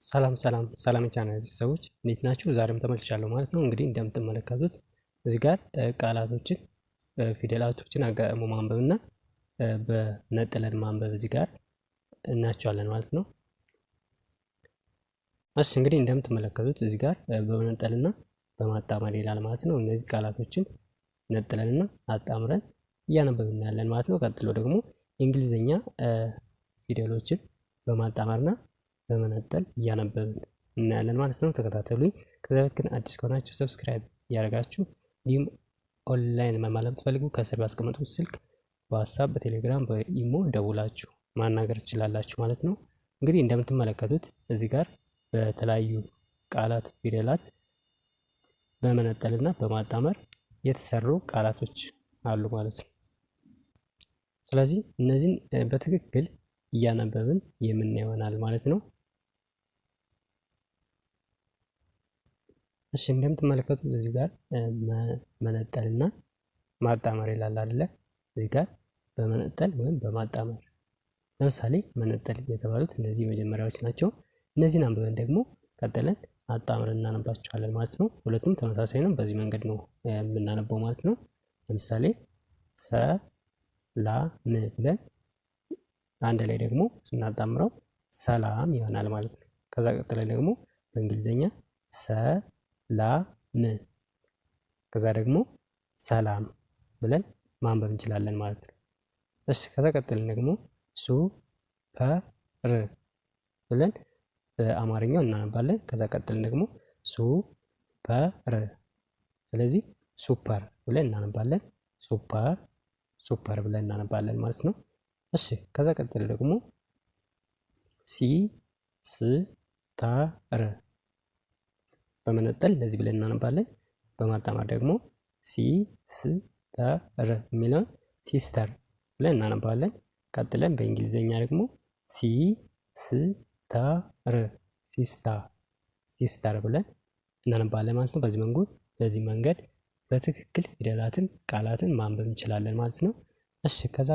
ሰላም የቻናል ቤተሰቦች እንዴት ናችሁ? ዛሬም ተመልሻለሁ ማለት ነው። እንግዲህ እንደምትመለከቱት እዚህ ጋር ቃላቶችን ፊደላቶችን አጋጥሞ ማንበብና በነጥለን ማንበብ እዚህ ጋር እናያቸዋለን ማለት ነው። እሺ እንግዲህ እንደምትመለከቱት እዚህ ጋር በመነጠልና በማጣመር ይላል ማለት ነው። እነዚህ ቃላቶችን ነጥለንና አጣምረን እያነበብን ያለን ማለት ነው። ቀጥሎ ደግሞ የእንግሊዘኛ ፊደሎችን በማጣመርና በመነጠል እያነበብን እናያለን ማለት ነው። ተከታተሉኝ። ከዛ በፊት ግን አዲስ ከሆናችሁ ሰብስክራይብ እያደረጋችሁ እንዲሁም ኦንላይን መማር ለምትፈልጉ ከስር ባስቀመጡት ስልክ በዋትስአፕ፣ በቴሌግራም፣ በኢሞ ደውላችሁ ማናገር ትችላላችሁ ማለት ነው። እንግዲህ እንደምትመለከቱት እዚህ ጋር በተለያዩ ቃላት ፊደላት በመነጠልና በማጣመር የተሰሩ ቃላቶች አሉ ማለት ነው። ስለዚህ እነዚህን በትክክል እያነበብን የምናየው ይሆናል ማለት ነው። እሺ እንደምትመለከቱት እዚህ ጋር መነጠልና ማጣመር ይላል አይደለ? እዚህ ጋር በመነጠል ወይም በማጣመር ለምሳሌ መነጠል የተባሉት እነዚህ መጀመሪያዎች ናቸው። እነዚህን አንብበን ደግሞ ቀጥለን አጣምረን እናነባቸዋለን ማለት ነው። ሁለቱም ተመሳሳይ ነው። በዚህ መንገድ ነው የምናነበው ማለት ነው። ለምሳሌ ሰላም ብለን አንድ ላይ ደግሞ ስናጣምረው ሰላም ይሆናል ማለት ነው። ከዛ ቀጥለን ደግሞ በእንግሊዘኛ ሰላም ከዛ ደግሞ ሰላም ብለን ማንበብ እንችላለን ማለት ነው። እሺ ከዛ ቀጥለን ደግሞ ሱፐር ብለን በአማርኛው እናነባለን። ከዛ ቀጥለን ደግሞ ሱፐር ስለዚህ ሱፐር ብለን እናነባለን። ሱፐር ብለን እናነባለን ማለት ነው። እሺ ከዛ ቀጥለን ደግሞ ሲስተር በመነጠል እንደዚህ ብለን እናነባለን። በማጣመር ደግሞ ሲስተር የሚለውን ሲስተር ብለን እናነባለን። ቀጥለን በእንግሊዘኛ ደግሞ ሲስተር ብለን እናነባለን ማለት ነው። በዚህ መንገድ በትክክል ፊደላትን ቃላትን ማንበብ እንችላለን ማለት ነው። እሺ ከዛ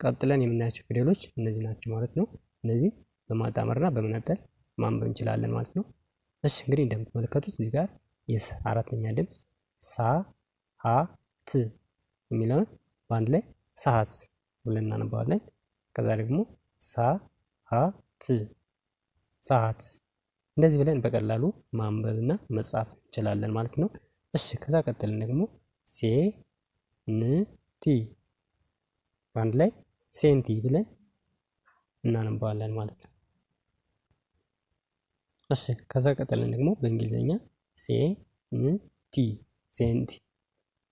ቀጥለን የምናያቸው ፊደሎች እነዚህ ናቸው ማለት ነው። እነዚህ በማጣመርና በመነጠል ማንበብ እንችላለን ማለት ነው። እሺ እንግዲህ እንደምትመለከቱት እዚህ ጋር አራተኛ ድምፅ ሳ ሀ ት የሚለውን በአንድ ላይ ሰዓት ብለን እናነባዋለን። ከዛ ደግሞ ሳ ሀ ት ሰዓት እንደዚህ ብለን በቀላሉ ማንበብና መጻፍ እንችላለን ማለት ነው። እሺ ከዛ ቀጥለን ደግሞ ሴ ን ቲ በአንድ ላይ ሴንቲ ብለን እናነባዋለን ማለት ነው። እሺ ከዛ ቀጥለን ደግሞ በእንግሊዘኛ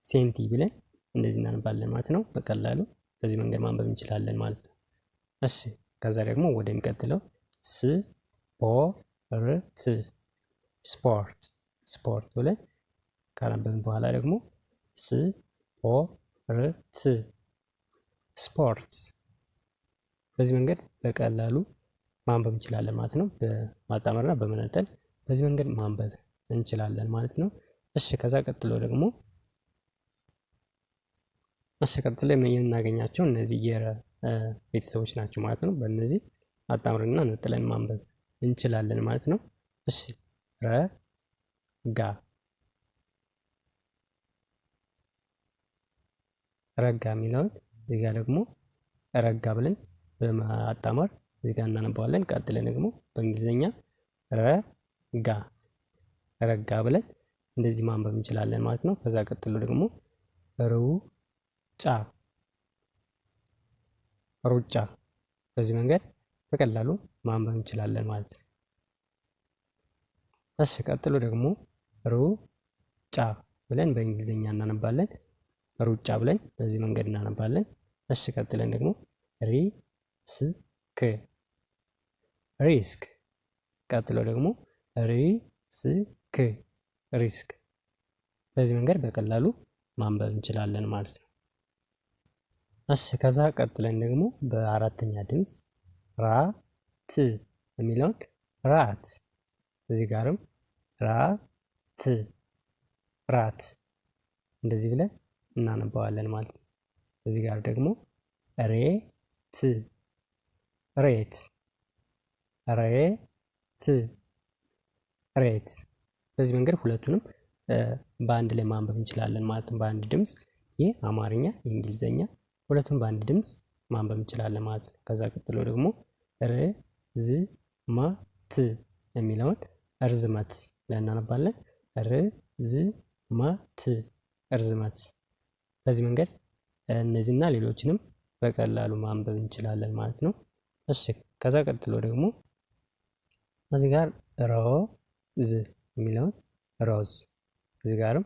ሴንቲ ብለን እንደዚህ እናነባለን ማለት ነው። በቀላሉ በዚህ መንገድ ማንበብ እንችላለን ማለት ነው። እሺ ከዛ ደግሞ ወደሚቀጥለው ስፖርት ብለን ካነበብን በኋላ ደግሞ ስፖርት በዚህ መንገድ በቀላሉ ማንበብ እንችላለን ማለት ነው። በማጣመርና በመነጠል በዚህ መንገድ ማንበብ እንችላለን ማለት ነው። እሺ ከዛ ቀጥሎ ደግሞ የምናገኛቸው እነዚህ የቤተሰቦች ናቸው ማለት ነው። በእነዚህ አጣምረንና ነጥለን ማንበብ እንችላለን ማለት ነው። እሺ ረጋ የሚለውን እዚህ ጋር ደግሞ ረጋ ብለን በማጣመር እዚህ ጋር እናነባዋለን። ቀጥለን ደግሞ በእንግሊዘኛ ረጋ ብለን እንደዚህ ማንበብ እንችላለን ማለት ነው። ከዛ ቀጥሎ ደግሞ ሩጫ በዚህ መንገድ በቀላሉ ማንበብ እንችላለን ማለት ነው። እሺ ቀጥሎ ደግሞ ሩጫ ብለን በእንግሊዘኛ እናነባለን። ሩጫ ብለን በዚህ መንገድ እናነባለን። እሺ ቀጥለን ደግሞ ሪስክ ቀጥሎ ደግሞ ሪስክ በዚህ መንገድ በቀላሉ ማንበብ እንችላለን ማለት ነው። እሺ ከዛ ቀጥለን ደግሞ በአራተኛ ድምፅ ራት የሚለውን ራት እዚህ ጋርም ራት እንደዚህ ብለን እናነባዋለን ማለት ነው። እዚህ ጋር ደግሞ ሬት ሬት ሬት። በዚህ መንገድ ሁለቱንም በአንድ ላይ ማንበብ እንችላለን ማለት ነው። በአንድ ድምፅ የአማርኛ የእንግሊዘኛ ሁለቱም በአንድ ድምፅ ማንበብ እንችላለን ማለት ነው። ከዛ ቀጥሎ ደግሞ ርዝማት የሚለውን እርዝመት ብለን እናነባለን። ርዝማት እርዝመት። በዚህ መንገድ እነዚህና ሌሎችንም በቀላሉ ማንበብ እንችላለን ማለት ነው። እሺ ከዛ ቀጥሎ ደግሞ እዚህ ጋር ሮዝ የሚለውን ሮዝ፣ እዚህ ጋርም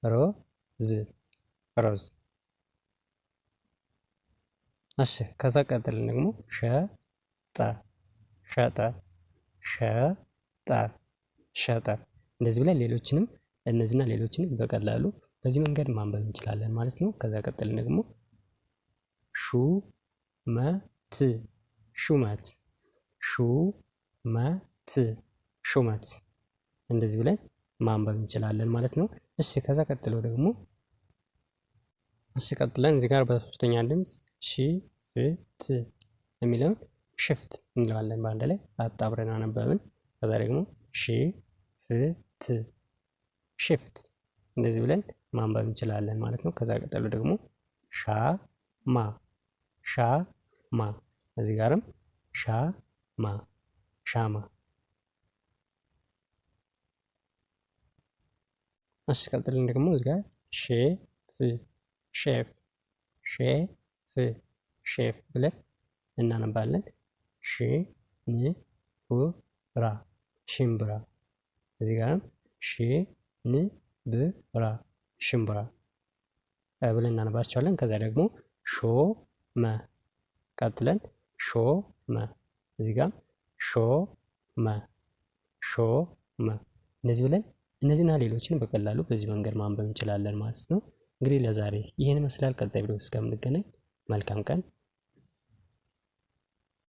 ሮዝ ሮዝ። እሺ ከዛ ቀጥለን ደግሞ ሸጠ ሸጠ ሸጠ ሸጠ። እንደዚህ ብለን ሌሎችንም እነዚህና ሌሎችንም በቀላሉ በዚህ መንገድ ማንበብ እንችላለን ማለት ነው። ከዛ ቀጥለን ደግሞ ሹመት ሹመት ሹመት ሹመት። እንደዚህ ብለን ማንበብ እንችላለን ማለት ነው። እሺ ከዛ ቀጥሎ ደግሞ ቀጥለን እዚህ ጋር በሶስተኛ ድምፅ ሽፍት የሚለውን ሽፍት እንለዋለን። በአንድ ላይ አጣብረን አነበብን። ከዛ ደግሞ ሽፍት ሽፍት። እንደዚህ ብለን ማንበብ እንችላለን ማለት ነው። ከዛ ቀጥሎ ደግሞ ሻማ ሻማ። እዚህ ጋርም ሻማ ሻማ። እሺ ቀጥለን ደግሞ እዚህ ጋር ሼፍ ሼፍ ሼፍ ሼፍ ብለን እናነባለን። ሽንብራ ሽምብራ። እዚህ ጋርም ሽንብራ ሽምብራ ብለን እናነባቸዋለን። ከዛ ደግሞ ሾመ ቀጥለን ሾመ። እዚህ ጋር ሾመ ሾመ። እንደዚህ ብለን እነዚህና ሌሎችን በቀላሉ በዚህ መንገድ ማንበብ እንችላለን ማለት ነው። እንግዲህ ለዛሬ ይህን ይመስላል። ቀጣይ ቪዲዮ እስከምንገናኝ መልካም ቀን